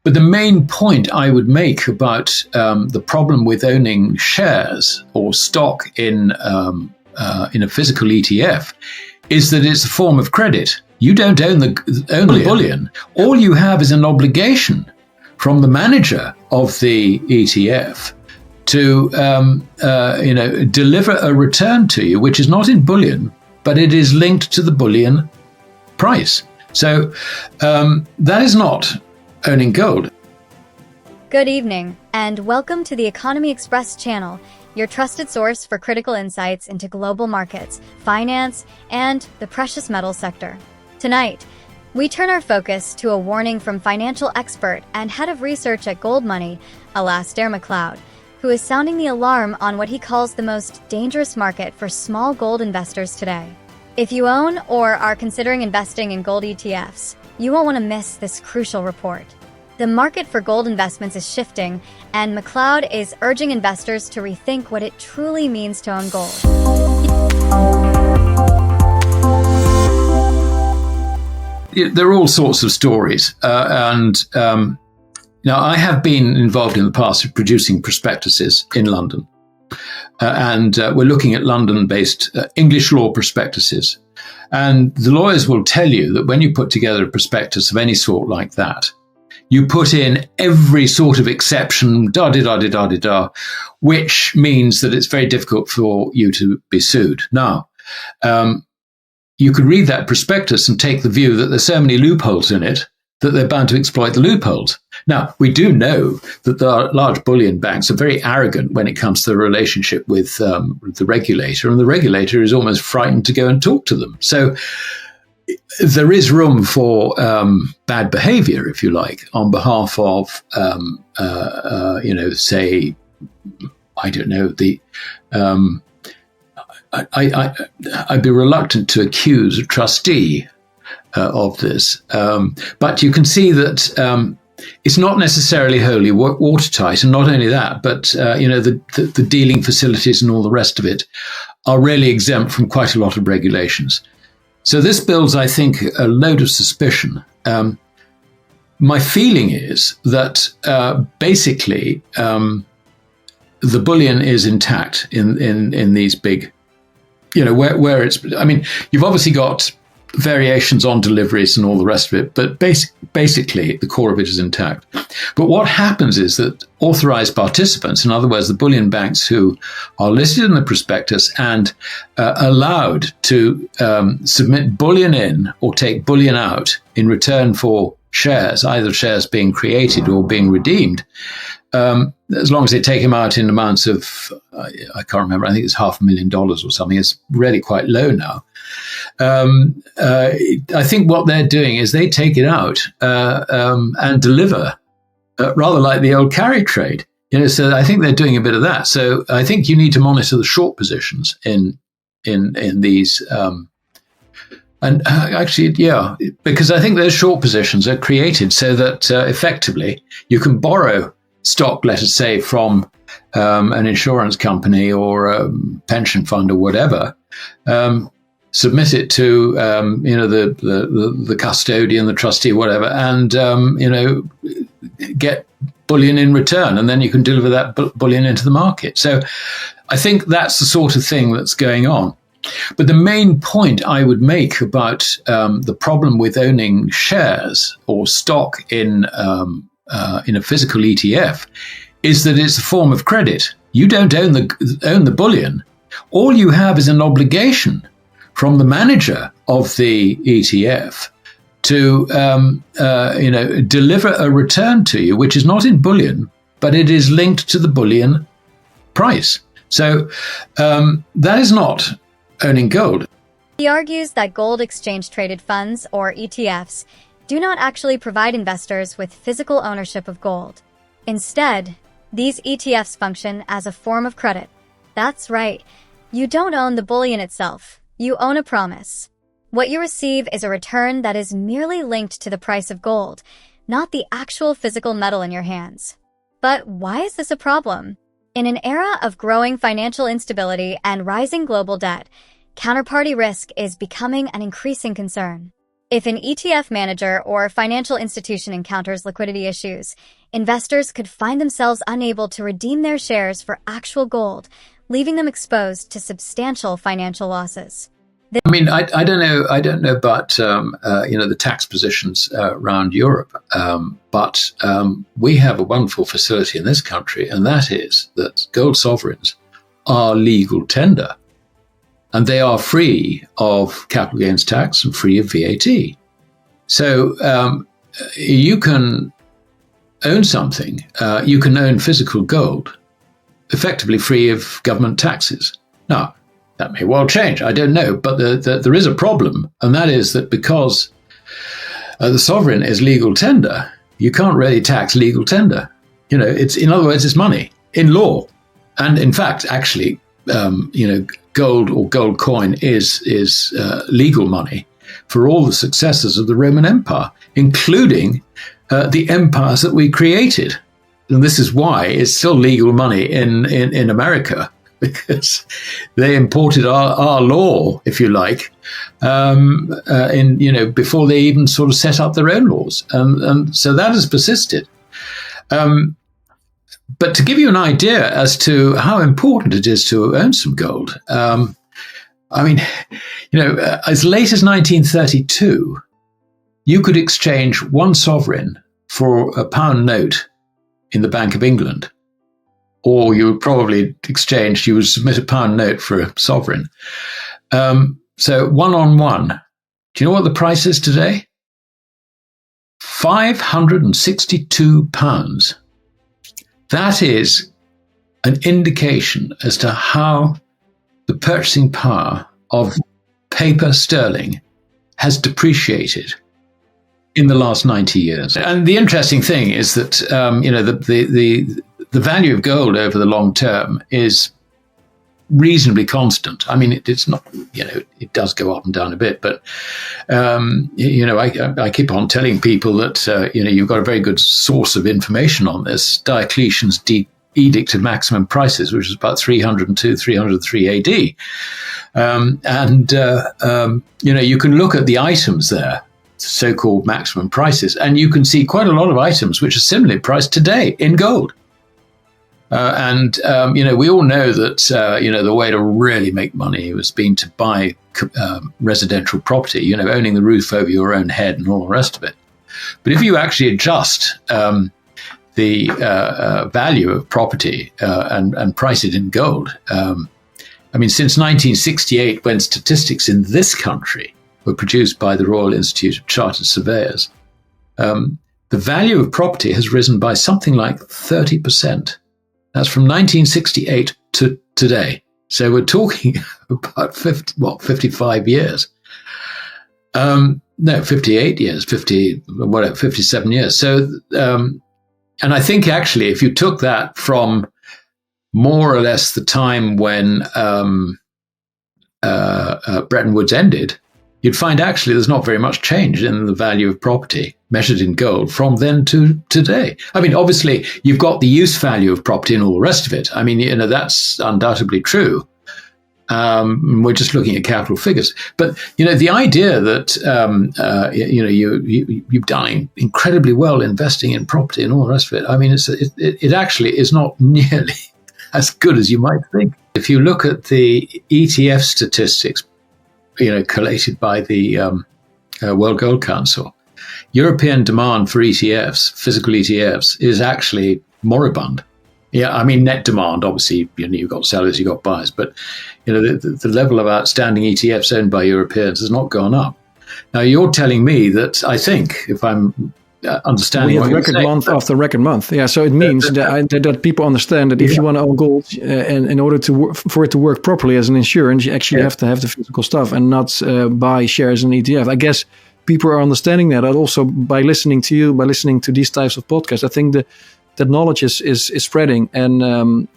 But the main point I would make about the problem with owning shares or stock in a physical ETF is that it's a form of credit. You don't own the bullion. All you have is an obligation from the manager of the ETF to deliver a return to you, which is not in bullion, but it is linked to the bullion price. So that is not owning gold. Good evening, and welcome to the Economy Express channel, your trusted source for critical insights into global markets, finance, and the precious metals sector. Tonight, we turn our focus to a warning from financial expert and head of research at Gold Money, Alasdair Macleod, who is sounding the alarm on what he calls the most dangerous market for small gold investors today. If you own or are considering investing in gold ETFs, you won't want to miss this crucial report. The market for gold investments is shifting, and Macleod is urging investors to rethink what it truly means to own gold. There are all sorts of stories, now I have been involved in the past in producing prospectuses in London, and we're looking at London-based English law prospectuses. And the lawyers will tell you that when you put together a prospectus of any sort like that, you put in every sort of exception, which means that it's very difficult for you to be sued. Now, you could read that prospectus and take the view that there's so many loopholes in it that they're bound to exploit the loopholes. Now, we do know that the large bullion banks are very arrogant when it comes to the relationship with the regulator, and the regulator is almost frightened to go and talk to them. So there is room for bad behavior, if you like, on behalf of, say, I don't know, I'd be reluctant to accuse a trustee of this, but you can see that it's not necessarily wholly watertight, and not only that, but the dealing facilities and all the rest of it are really exempt from quite a lot of regulations. So this builds, I think, a load of suspicion. My feeling is that basically the bullion is intact in these big, where it's. I mean, you've obviously got variations on deliveries and all the rest of it, but basically the core of it is intact. But what happens is that authorized participants, in other words, the bullion banks who are listed in the prospectus and allowed to submit bullion in or take bullion out in return for shares, either shares being created or being redeemed, as long as they take them out in amounts of, I can't remember, I think it's $500,000 or something. It's really quite low now. I think what they're doing is they take it out and deliver, rather like the old carry trade. So I think they're doing a bit of that. So I think you need to monitor the short positions in these. Because I think those short positions are created so that effectively you can borrow stock, let us say, from an insurance company or a pension fund or whatever, submit it to the custodian, the trustee, whatever, and get bullion in return, and then you can deliver that bullion into the market. So I think that's the sort of thing that's going on. But the main point I would make about the problem with owning shares or stock in a physical ETF is that it's a form of credit. You don't own the bullion. All you have is an obligation from the manager of the ETF to deliver a return to you, which is not in bullion, but it is linked to the bullion price. So that is not owning gold. He argues that gold exchange-traded funds, or ETFs, do not actually provide investors with physical ownership of gold. Instead, these ETFs function as a form of credit. That's right. You don't own the bullion itself. You own a promise. What you receive is a return that is merely linked to the price of gold, not the actual physical metal in your hands. But why is this a problem? In an era of growing financial instability and rising global debt, counterparty risk is becoming an increasing concern. If an ETF manager or financial institution encounters liquidity issues, investors could find themselves unable to redeem their shares for actual gold, leaving them exposed to substantial financial losses. I mean, I don't know about the tax positions around Europe, but we have a wonderful facility in this country, and that is that gold sovereigns are legal tender, and they are free of capital gains tax and free of VAT. So you can own something, you can own physical gold, effectively free of government taxes. Now, that may well change. I don't know. But there is a problem, and that is that because the sovereign is legal tender, you can't really tax legal tender. In other words, it's money in law. And in fact, actually, gold or gold coin is legal money for all the successors of the Roman Empire, including the empires that we created. And this is why it's still legal money in America, because they imported our law, if you like, before they even sort of set up their own laws, and so that has persisted. But to give you an idea as to how important it is to own some gold, as late as 1932, you could exchange one sovereign for a pound note in the Bank of England. Or you would probably you would submit a pound note for a sovereign. So 1-on-1. Do you know what the price is today? £562. That is an indication as to how the purchasing power of paper sterling has depreciated in the last 90 years. And the interesting thing is that, the value of gold over the long term is reasonably constant. I mean, it's not, it does go up and down a bit, but, I keep on telling people that, you've got a very good source of information on this. Diocletian's Edict of Maximum Prices, which is about 302, 303 AD. You can look at the items there, so-called maximum prices, and you can see quite a lot of items which are similarly priced today in gold. We all know that, the way to really make money has been to buy residential property, owning the roof over your own head and all the rest of it. But if you actually adjust the value of property and price it in gold, since 1968, when statistics in this country were produced by the Royal Institute of Chartered Surveyors, the value of property has risen by something like 30%. That's from 1968 to today. So we're talking about 55 years. 58 years, 57 years. So, and I think actually, if you took that from more or less the time when Bretton Woods ended, you'd find actually there's not very much change in the value of property measured in gold from then to today. Obviously, you've got the use value of property and all the rest of it. That's undoubtedly true. We're just looking at capital figures. But, the idea that, you've done incredibly well investing in property and all the rest of it, it actually is not nearly as good as you might think. If you look at the ETF statistics, collated by the World Gold Council, European demand for ETFs, physical ETFs, is actually moribund. Yeah, net demand, obviously, you've got sellers, you've got buyers, but the level of outstanding ETFs owned by Europeans has not gone up. Now, you're telling me that, I think, if I'm understanding what you're saying, month after record month. Yeah, so it means that people understand that if you want to own gold, and in order for it to work properly as an insurance, you actually have to have the physical stuff and not buy shares in ETF. I guess people are understanding that. And also by listening to you, by listening to these types of podcasts, I think that knowledge is spreading, and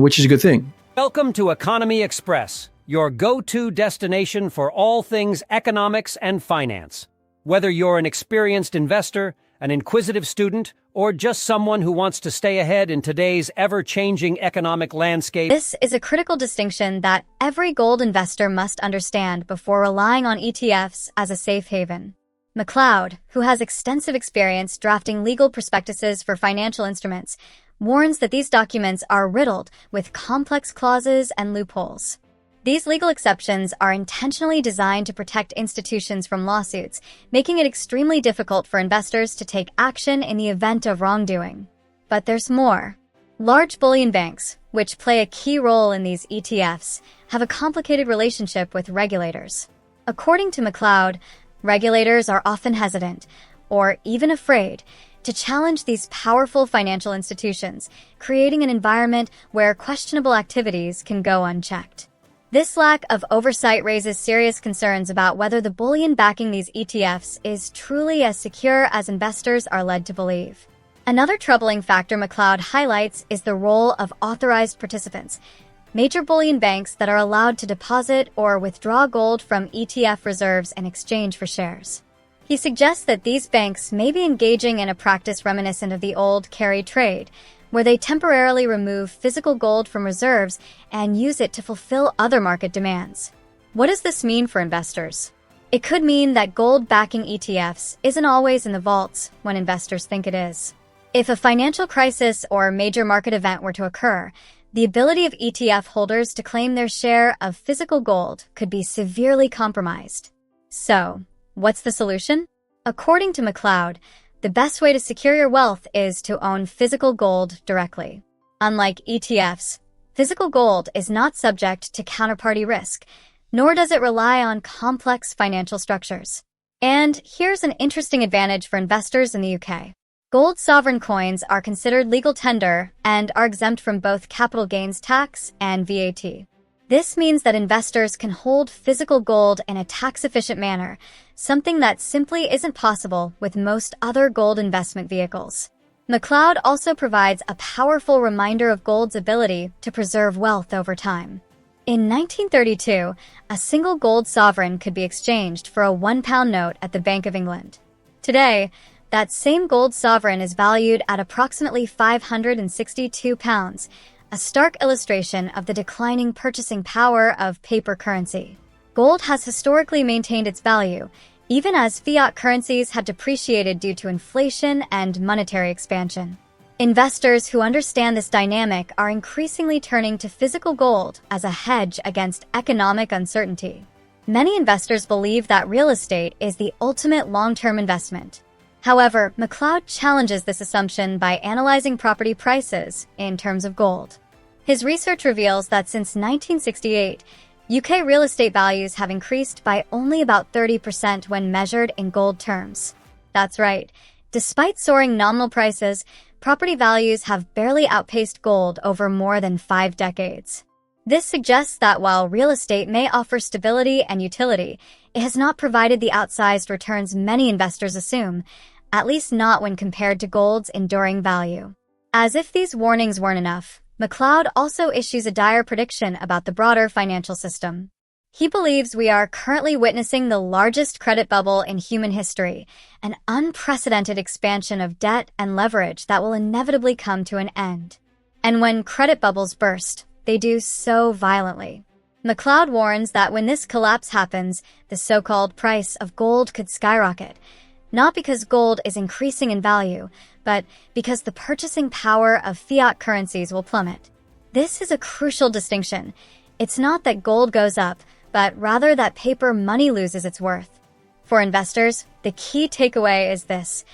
which is a good thing. Welcome to Economy Express, your go-to destination for all things economics and finance. Whether you're an experienced investor, an inquisitive student, or just someone who wants to stay ahead in today's ever-changing economic landscape. This is a critical distinction that every gold investor must understand before relying on ETFs as a safe haven. Macleod, who has extensive experience drafting legal prospectuses for financial instruments, warns that these documents are riddled with complex clauses and loopholes. These legal exceptions are intentionally designed to protect institutions from lawsuits, making it extremely difficult for investors to take action in the event of wrongdoing. But there's more. Large bullion banks, which play a key role in these ETFs, have a complicated relationship with regulators. According to Macleod, regulators are often hesitant, or even afraid, to challenge these powerful financial institutions, creating an environment where questionable activities can go unchecked. This lack of oversight raises serious concerns about whether the bullion backing these ETFs is truly as secure as investors are led to believe. Another troubling factor Macleod highlights is the role of authorized participants, major bullion banks that are allowed to deposit or withdraw gold from ETF reserves in exchange for shares. He suggests that these banks may be engaging in a practice reminiscent of the old carry trade, where they temporarily remove physical gold from reserves and use it to fulfill other market demands. What does this mean for investors? It could mean that gold backing ETFs isn't always in the vaults when investors think it is. If a financial crisis or major market event were to occur, the ability of ETF holders to claim their share of physical gold could be severely compromised. So, what's the solution? According to Macleod, the best way to secure your wealth is to own physical gold directly. Unlike ETFs, physical gold is not subject to counterparty risk, nor does it rely on complex financial structures. And here's an interesting advantage for investors in the UK. Gold sovereign coins are considered legal tender and are exempt from both capital gains tax and VAT. This means that investors can hold physical gold in a tax-efficient manner, something that simply isn't possible with most other gold investment vehicles. Macleod also provides a powerful reminder of gold's ability to preserve wealth over time. In 1932, a single gold sovereign could be exchanged for a £1 note at the Bank of England. Today, that same gold sovereign is valued at approximately £562, a stark illustration of the declining purchasing power of paper currency. Gold has historically maintained its value, even as fiat currencies have depreciated due to inflation and monetary expansion. Investors who understand this dynamic are increasingly turning to physical gold as a hedge against economic uncertainty. Many investors believe that real estate is the ultimate long-term investment. However, Macleod challenges this assumption by analyzing property prices in terms of gold. His research reveals that since 1968, UK real estate values have increased by only about 30% when measured in gold terms. That's right. Despite soaring nominal prices, property values have barely outpaced gold over more than 5 decades. This suggests that while real estate may offer stability and utility, it has not provided the outsized returns many investors assume, at least not when compared to gold's enduring value. As if these warnings weren't enough, Macleod also issues a dire prediction about the broader financial system. He believes we are currently witnessing the largest credit bubble in human history, an unprecedented expansion of debt and leverage that will inevitably come to an end. And when credit bubbles burst, they do so violently. Macleod warns that when this collapse happens, the so-called price of gold could skyrocket, not because gold is increasing in value, but because the purchasing power of fiat currencies will plummet. This is a crucial distinction. It's not that gold goes up, but rather that paper money loses its worth. For investors, the key takeaway is this: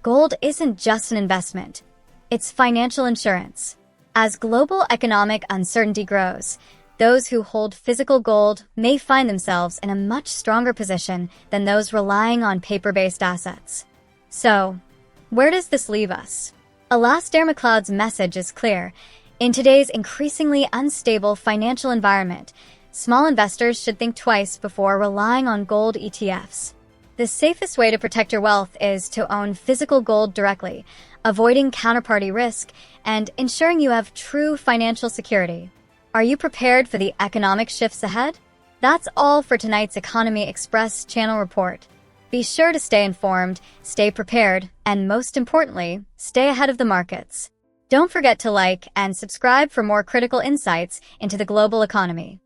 gold isn't just an investment. It's financial insurance. As global economic uncertainty grows, those who hold physical gold may find themselves in a much stronger position than those relying on paper-based assets. So, where does this leave us? Alasdair Macleod's message is clear. In today's increasingly unstable financial environment, small investors should think twice before relying on gold ETFs. The safest way to protect your wealth is to own physical gold directly, avoiding counterparty risk, and ensuring you have true financial security. Are you prepared for the economic shifts ahead? That's all for tonight's Economy Express channel report. Be sure to stay informed, stay prepared, and most importantly, stay ahead of the markets. Don't forget to like and subscribe for more critical insights into the global economy.